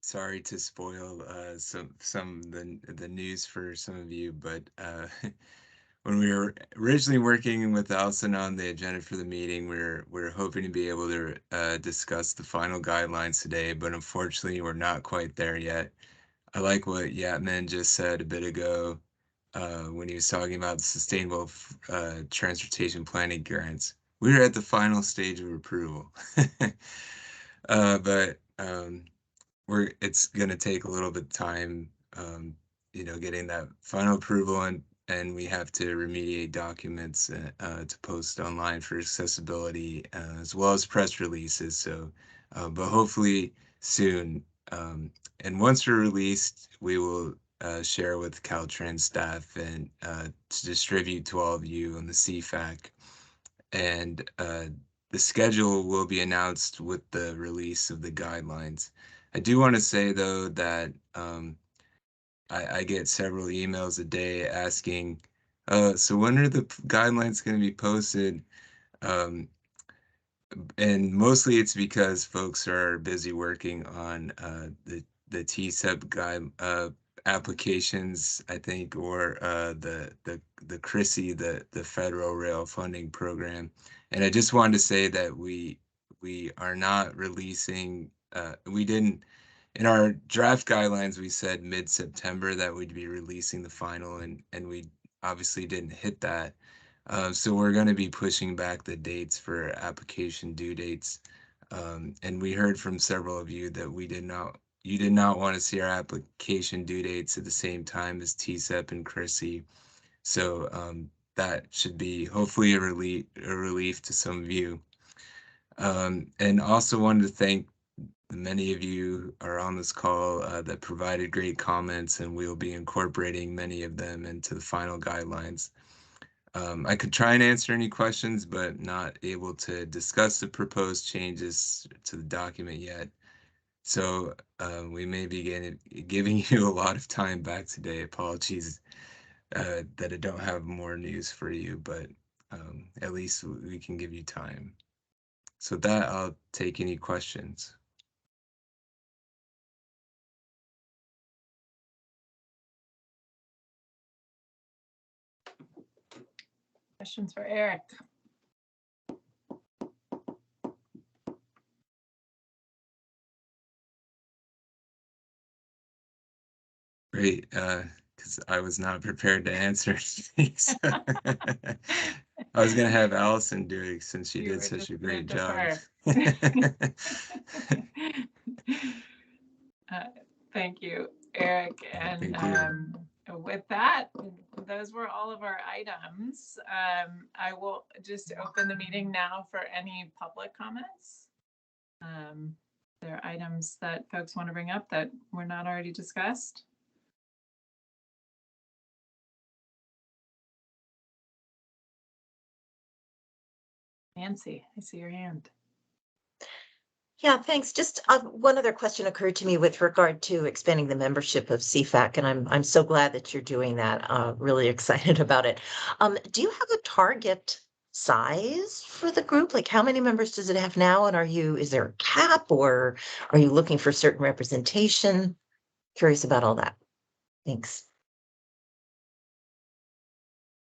sorry to spoil some of the news for some of you, but when we were originally working with Allison on the agenda for the meeting, we're hoping to be able to discuss the final guidelines today, but unfortunately we're not quite there yet. I like what Yatman just said a bit ago when he was talking about the sustainable transportation planning grants. We were at the final stage of approval, but it's going to take a little bit of time, getting that final approval, and we have to remediate documents to post online for accessibility, as well as press releases. So, but hopefully soon. And once we're released, we will share with Caltrans staff and to distribute to all of you on the CFAC. And the schedule will be announced with the release of the guidelines. I do want to say, though, that I get several emails a day asking, so when are the guidelines going to be posted? And mostly it's because folks are busy working on the TCEP guide applications, I think, or the CRISI, the Federal Rail Funding Program. And I just wanted to say that we are not releasing, we didn't, in our draft guidelines, we said mid-September that we'd be releasing the final, and we obviously didn't hit that. So we're going to be pushing back the dates for application due dates. And we heard from several of you that you did not want to see our application due dates at the same time as TCEP and CRISI. So that should be hopefully a relief to some of you. And also wanted to thank many of you are on this call that provided great comments, and we'll be incorporating many of them into the final guidelines. I could try and answer any questions, but not able to discuss the proposed changes to the document yet. So we may be giving you a lot of time back today. Apologies that I don't have more news for you, but at least we can give you time. So with that, I'll take any questions. Questions for Eric? Great, because I was not prepared to answer. I was going to have Allison do it since she did such a great job. Thank you, Eric. And with that, those were all of our items. I will just open the meeting now for any public comments. There are items that folks want to bring up that were not already discussed. Nancy, I see your hand. Yeah, thanks. Just one other question occurred to me with regard to expanding the membership of CFAC, and I'm so glad that you're doing that. Really excited about it. Do you have a target size for the group? Like how many members does it have now? And is there a cap or are you looking for certain representation? Curious about all that. Thanks.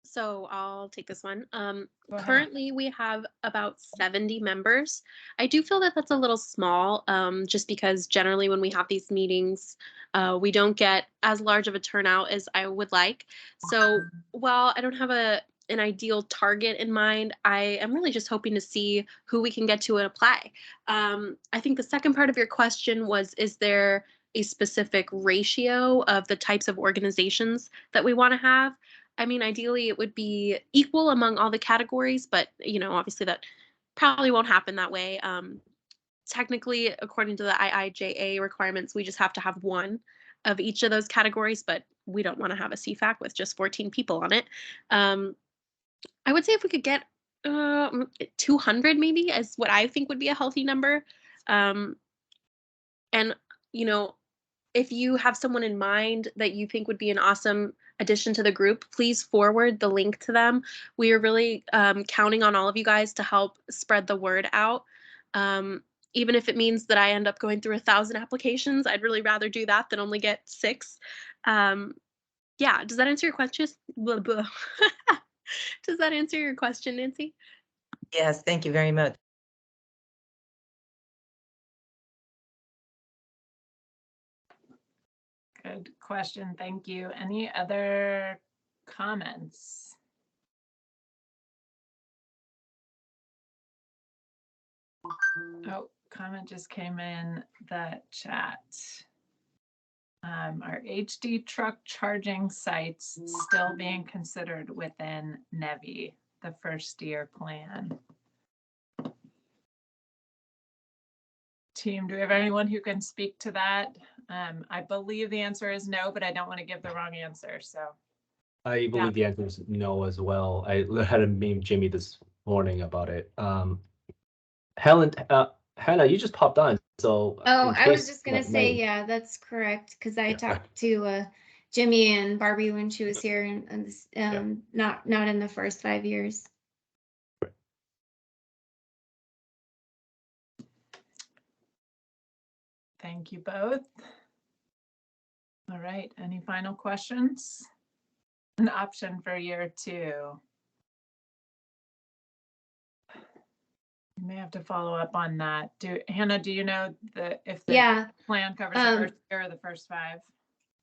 So I'll take this one. Go ahead. Currently, we have about 70 members. I do feel that that's a little small, just because generally when we have these meetings, we don't get as large of a turnout as I would like. So while I don't have an ideal target in mind, I am really just hoping to see who we can get to and apply. I think the second part of your question was, is there a specific ratio of the types of organizations that we want to have? I mean, ideally, it would be equal among all the categories, but, obviously that probably won't happen that way. Technically, according to the IIJA requirements, we just have to have one of each of those categories, but we don't want to have a CFAC with just 14 people on it. I would say if we could get 200 maybe is what I think would be a healthy number. And, if you have someone in mind that you think would be an awesome addition to the group, please forward the link to them. We are really counting on all of you guys to help spread the word out. Even if it means that I end up going through 1,000 applications, I'd really rather do that than only get 6. Yeah, does that answer your question? Blah, blah. Does that answer your question, Nancy? Yes, thank you very much. Good question. Thank you. Any other comments? Oh, comment just came in the chat. Are HD truck charging sites still being considered within NEVI, the first year plan? Team, do we have anyone who can speak to that? I believe the answer is no, but I don't want to give the wrong answer. So I believe the answer is no as well. I had a meme Jimmy this morning about it. Hannah, you just popped on. So I was just gonna say, yeah, that's correct. Because I talked to Jimmy and Barbie when she was here, and not in the first 5 years. thank you both. All right, any final questions? An option for year 2. You may have to follow up on that. Hannah, do you know if the plan covers the first year or the first 5?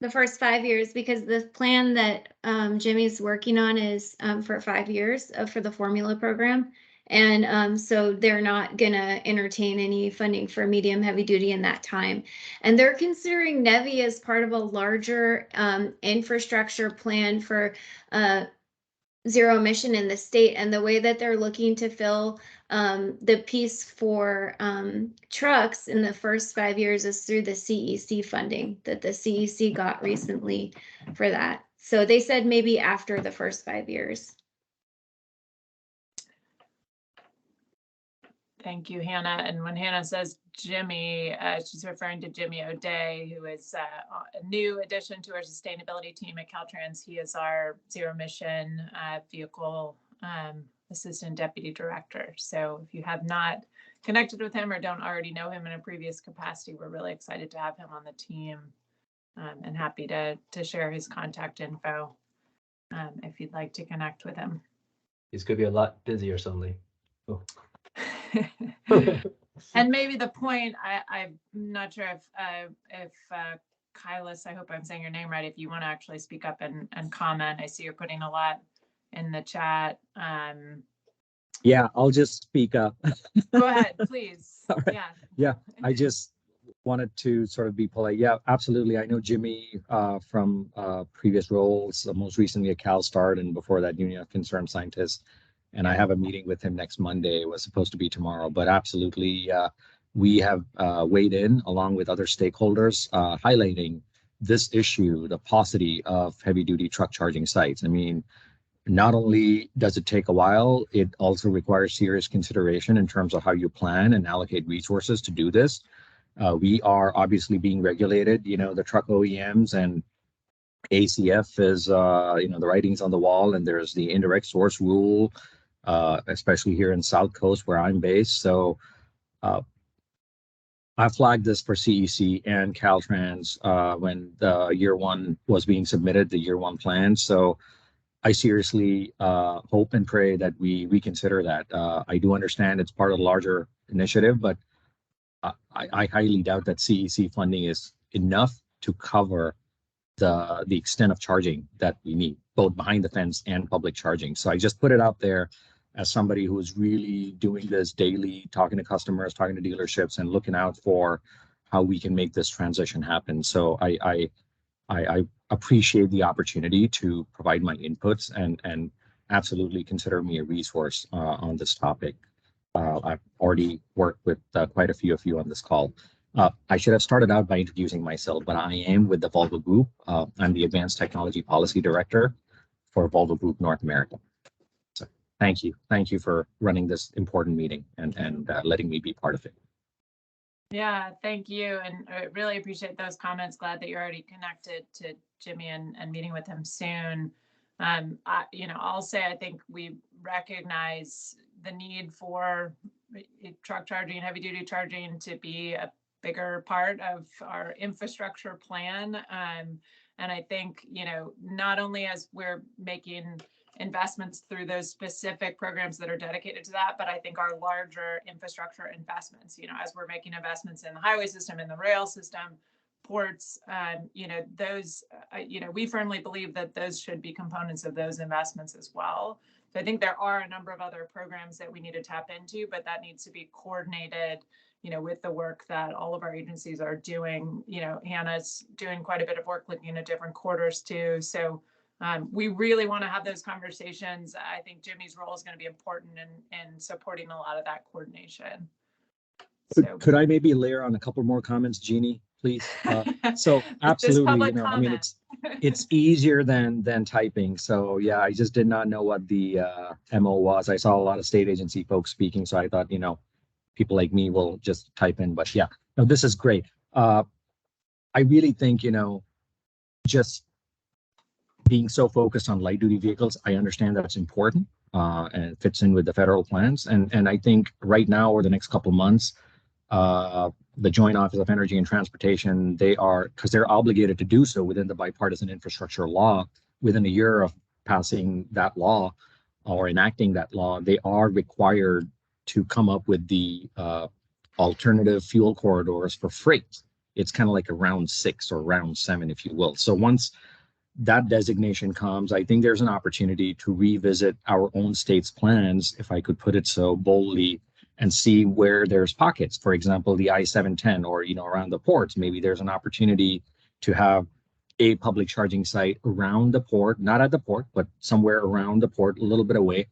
The first 5 years, because the plan that Jimmy's working on is for 5 years for the formula program. And so they're not gonna entertain any funding for medium heavy duty in that time. And they're considering NEVI as part of a larger infrastructure plan for zero emission in the state. And the way that they're looking to fill the piece for trucks in the first 5 years is through the CEC funding that the CEC got recently for that. So they said maybe after the first 5 years. Thank you, Hannah. And when Hannah says Jimmy, she's referring to Jimmy O'Day, who is a new addition to our sustainability team at Caltrans. He is our zero emission vehicle assistant deputy director. So if you have not connected with him or don't already know him in a previous capacity, we're really excited to have him on the team and happy to share his contact info if you'd like to connect with him. He's going to be a lot busier suddenly. Oh. And maybe the point, I'm not sure if Kylis, I hope I'm saying your name right, if you want to actually speak up and comment. I see you're putting a lot in the chat. Yeah, I'll just speak up. Go ahead, please. Right. Yeah, I just wanted to sort of be polite. Yeah, absolutely. I know Jimmy from previous roles, most recently at CalSTART, and before that, Union of Concerned Scientists. And I have a meeting with him next Monday. It was supposed to be tomorrow, but absolutely, we have weighed in along with other stakeholders, highlighting this issue, the paucity of heavy-duty truck charging sites. I mean, not only does it take a while, it also requires serious consideration in terms of how you plan and allocate resources to do this. We are obviously being regulated, the truck OEMs and ACF is, the writings on the wall, and there's the indirect source rule. especially here in South Coast where I'm based. So I flagged this for CEC and Caltrans when the year one was being submitted, the year one plan. So I seriously hope and pray that we reconsider that. I do understand it's part of the larger initiative, but I highly doubt that CEC funding is enough to cover the extent of charging that we need, both behind the fence and public charging. So I just put it out there as somebody who is really doing this daily, talking to customers, talking to dealerships, and looking out for how we can make this transition happen. So I appreciate the opportunity to provide my inputs and absolutely consider me a resource on this topic. I've already worked with quite a few of you on this call. I should have started out by introducing myself, but I am with the Volvo Group. I'm the Advanced Technology Policy Director for Volvo Group North America. So thank you. Thank you for running this important meeting and letting me be part of it. Yeah, thank you. And I really appreciate those comments. Glad that you're already connected to Jimmy and meeting with him soon. I'll say I think we recognize the need for truck charging and heavy duty charging to be a bigger part of our infrastructure plan. And I think, not only as we're making investments through those specific programs that are dedicated to that, but I think our larger infrastructure investments, as we're making investments in the highway system, in the rail system, ports, those, we firmly believe that those should be components of those investments as well. So I think there are a number of other programs that we need to tap into, but that needs to be coordinated, with the work that all of our agencies are doing. Hannah's doing quite a bit of work looking at different quarters too. So we really want to have those conversations. I think Jimmy's role is going to be important in supporting a lot of that coordination. So, could I maybe layer on a couple more comments, Jeannie, please? So absolutely, I mean, it's easier than typing. So yeah, I just did not know what the MO was. I saw a lot of state agency folks speaking, so I thought, people like me will just type in. But yeah, no, this is great. I really think, just being so focused on light duty vehicles, I understand that's important and it fits in with the federal plans. And I think right now, or the next couple of months, the Joint Office of Energy and Transportation, because they're obligated to do so within the bipartisan infrastructure law, within a year of passing that law or enacting that law, they are required to come up with the alternative fuel corridors for freight. It's kind of like a round 6 or round 7, if you will. So once that designation comes, I think there's an opportunity to revisit our own state's plans, if I could put it so boldly, and see where there's pockets. For example, the I-710 or, around the ports, maybe there's an opportunity to have a public charging site around the port, not at the port, but somewhere around the port, a little bit away.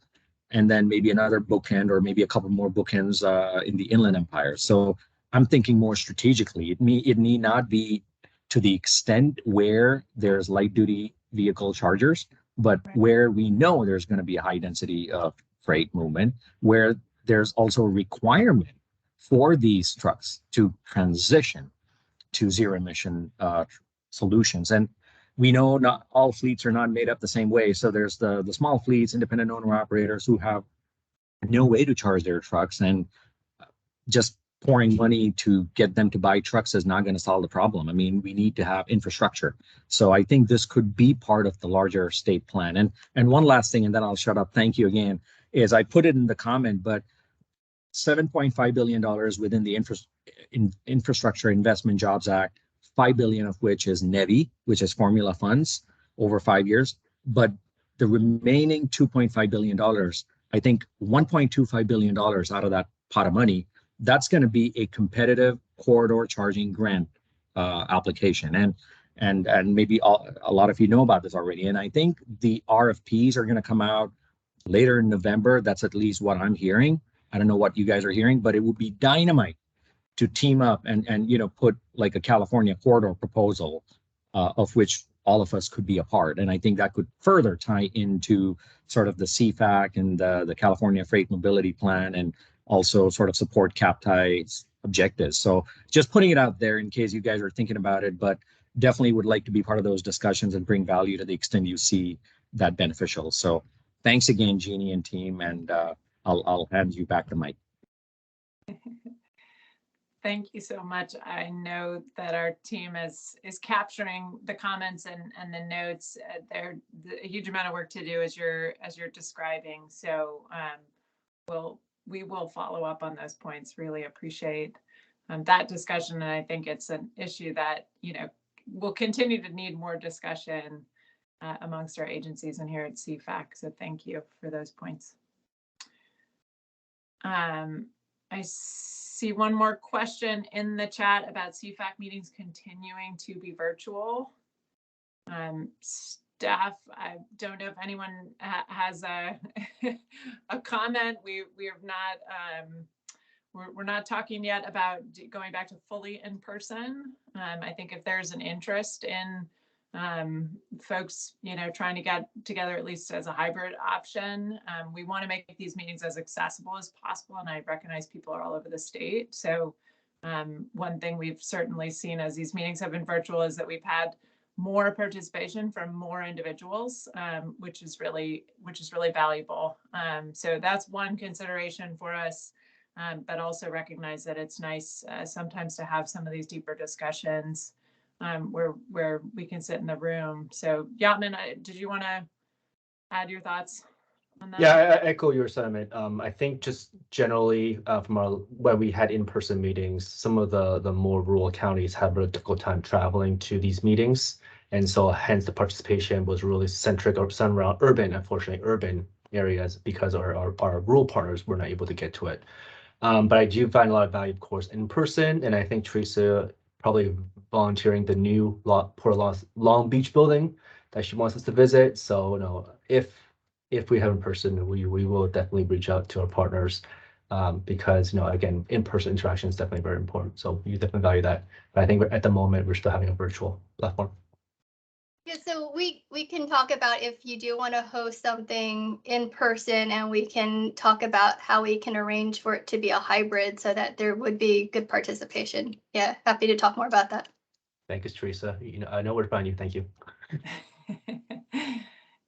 And then maybe another bookend or maybe a couple more bookends in the Inland Empire. So I'm thinking more strategically. It need not be to the extent where there's light duty vehicle chargers, but where we know there's going to be a high density of freight movement, where there's also a requirement for these trucks to transition to zero emission solutions. And we know not all fleets are not made up the same way. So there's the small fleets, independent owner operators who have no way to charge their trucks, and just pouring money to get them to buy trucks is not going to solve the problem. I mean, we need to have infrastructure. So I think this could be part of the larger state plan. And one last thing, and then I'll shut up. Thank you again. Is I put it in the comment, but $7.5 billion within the Infrastructure Investment Jobs Act, $5 billion of which is NEVI, which is formula funds over 5 years. But the remaining $2.5 billion, I think $1.25 billion out of that pot of money, that's going to be a competitive corridor charging grant application. And maybe a lot of you know about this already. And I think the RFPs are going to come out later in November. That's at least what I'm hearing. I don't know what you guys are hearing, but it would be dynamite to team up and put like a California corridor proposal of which all of us could be a part. And I think that could further tie into sort of the CFAC and the California Freight Mobility Plan, and also sort of support CAPTI's objectives. So just putting it out there in case you guys are thinking about it, but definitely would like to be part of those discussions and bring value to the extent you see that beneficial. So thanks again, Jeannie and team, and I'll hand you back the mic. Thank you so much. I know that our team is capturing the comments and the notes. There's a huge amount of work to do as you're describing. So we will follow up on those points. Really appreciate that discussion, and I think it's an issue that will continue to need more discussion amongst our agencies and here at CFAC. So thank you for those points. I see one more question in the chat about CFAC meetings continuing to be virtual. Staff, I don't know if anyone has a comment. We're not talking yet about going back to fully in person. I think if there's an interest in folks, trying to get together at least as a hybrid option, we want to make these meetings as accessible as possible. And I recognize people are all over the state. So one thing we've certainly seen as these meetings have been virtual is that we've had more participation from more individuals, which is really valuable. So that's one consideration for us, but also recognize that it's nice sometimes to have some of these deeper discussions where we can sit in the room. So Yatman, did you want to add your thoughts on that? Yeah, I echo your sentiment. I think just generally from where we had in-person meetings, some of the more rural counties have a difficult time traveling to these meetings. And so hence the participation was really centric or centered around unfortunately urban areas, because our rural partners were not able to get to it. But I do find a lot of value, of course, in person. And I think Teresa probably volunteering the new Port Long Beach building that she wants us to visit. So if we have in person, we will definitely reach out to our partners because again, in-person interaction is definitely very important. So you definitely value that. But I think at the moment we're still having a virtual platform. Yeah, so we can talk about if you do want to host something in person, and we can talk about how we can arrange for it to be a hybrid so that there would be good participation. Yeah, happy to talk more about that. Thank you, Teresa. I know where to find you. Thank you.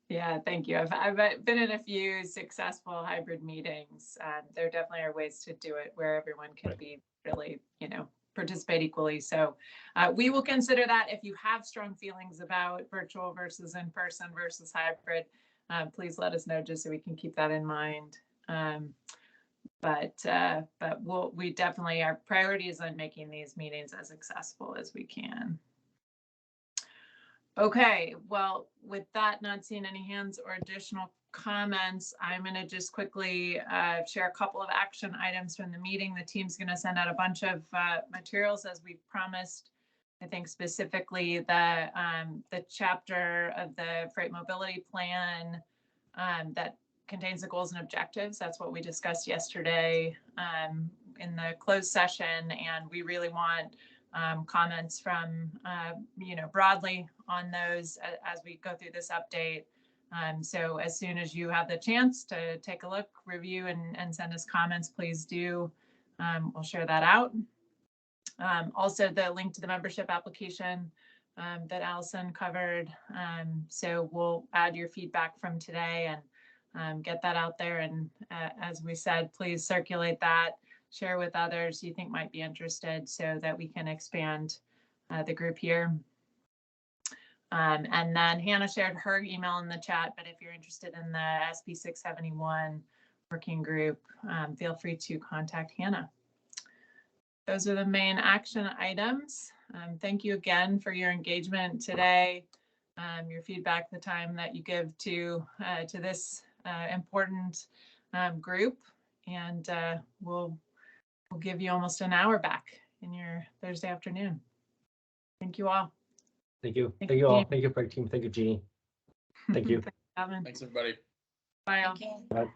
Yeah, thank you. I've been in a few successful hybrid meetings. There definitely are ways to do it where everyone can be really, participate equally. So we will consider that. If you have strong feelings about virtual versus in person versus hybrid, please let us know just so we can keep that in mind. But we definitely, our priority is on making these meetings as accessible as we can. Okay, well, with that, not seeing any hands or additional comments, I'm going to just quickly share a couple of action items from the meeting. The team's going to send out a bunch of materials as we promised. I think specifically the chapter of the freight mobility plan that contains the goals and objectives. That's what we discussed yesterday in the closed session, and we really want comments from broadly on those as we go through this update. So as soon as you have the chance to take a look, review, and send us comments, please do. We'll share that out. Also, the link to the membership application that Allison covered. So we'll add your feedback from today and get that out there. And as we said, please circulate that. Share with others you think might be interested so that we can expand the group here. And then Hannah shared her email in the chat, but if you're interested in the SB 671 working group, feel free to contact Hannah. Those are the main action items. Thank you again for your engagement today, your feedback, the time that you give to this important group, and we'll give you almost an hour back in your Thursday afternoon. Thank you all. Thank you. Thank you all. Thank you, Break Team. Thank you, Jeannie. Thank you. Thanks, everybody. Bye all. Bye.